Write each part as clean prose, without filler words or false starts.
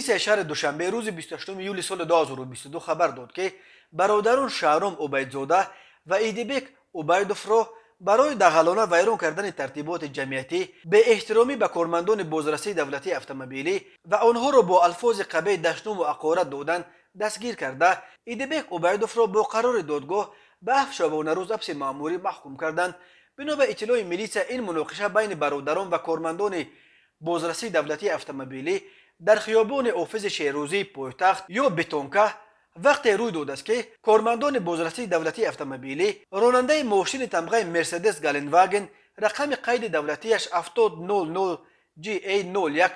میلیسیا شهر دوشنبه روز 28 یولی سال 2022 خبر داد که برادران شهرام عبیدزاده و ایدیبک عبیدوف را برای دغلانه ویران کردن ترتیبات جمعیتی به احترامی به کارمندان بازرسی دولتی اتومبیلی و آنها را با الفاظ قبیح دشنام و حقارت دادن دستگیر کرده، ایدیبک عبیدوف را با قرار دادگاه به 7 شبانه روز حبس مأموری محکوم کردند. بنا به اطلاع میلیسیا، این مناقشه بین برادران و کارمندان بازرسی دولتی اتومبیلی در خیابان اوفیز شیروزی پایتخت یا بتونکه وقتی روی داد است که کارمندان بازرسی دولتی اتومبیلی راننده ماشین تمغه مرسدس گلنواگن رقم قید دولتیش 7000 GA01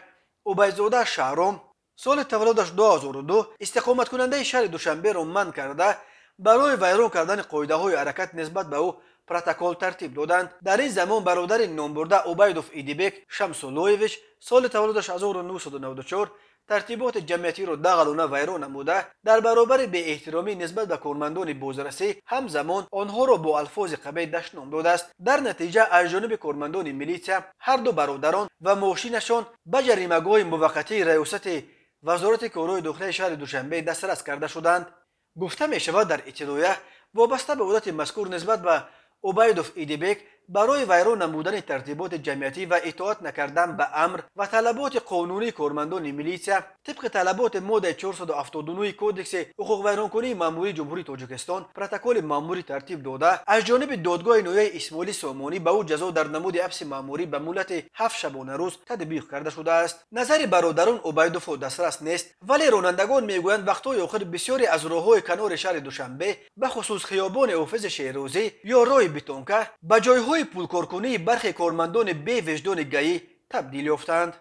عبیدزاده شهرام سال تولدش 2002 استقامت کننده شهر دوشنبه را منع کرده برای ویران کردن قاعده های حرکت نسبت به او پروتکل ترتیب دادند. در این زمان برادر نامبرده عبیدوف ایدیبک شمسولویویچ سال تولدش 1994 ترتیبات جمعیتی را دغلانه ویران نموده در برابر بی احترامی نسبت به کارمندان بازرسی همزمان آنها را با الفاظ قبیح دشنام داده است. در نتیجه از جانب کارمندان میلیسیا هر دو برادران و ماشینشان به جریمه‌گاه موقتی ریاست وزارت کارهای داخلی شهر دوشنبه دسترس کرده شدند. گفته می شود در اطلاعیه وابسته به عادت مذکور نسبت به عبیدوف ایدیبک برای ویران نمودن ترتیبات جمعیتی و اطاعت نکردن به امر و طلبات قانونی کارمندان میلیسیا طبق طلبات ماده 479 کودکس حقوق ویرانکنی مأموری جمهوری تاجیکستان پروتکل مأموری ترتیب داده از جانب دادگاه نهایی اسماعیلی سامانی به او جزا در نمود حبس مأموری به مهلت 7 شبانه روز تطبیق کرده شده است. نظر برادران عبیدوف دسترس نیست، ولی رانندگان میگویند وقتهای آخر بسیاری از راههای کنار شهر دوشنبه به خصوص خیابان اوفیز شیروزی یا راه بتونکه به جایهای پولکارکنی برخی کارمندان بی وجدان گیی تبدیل یافتند.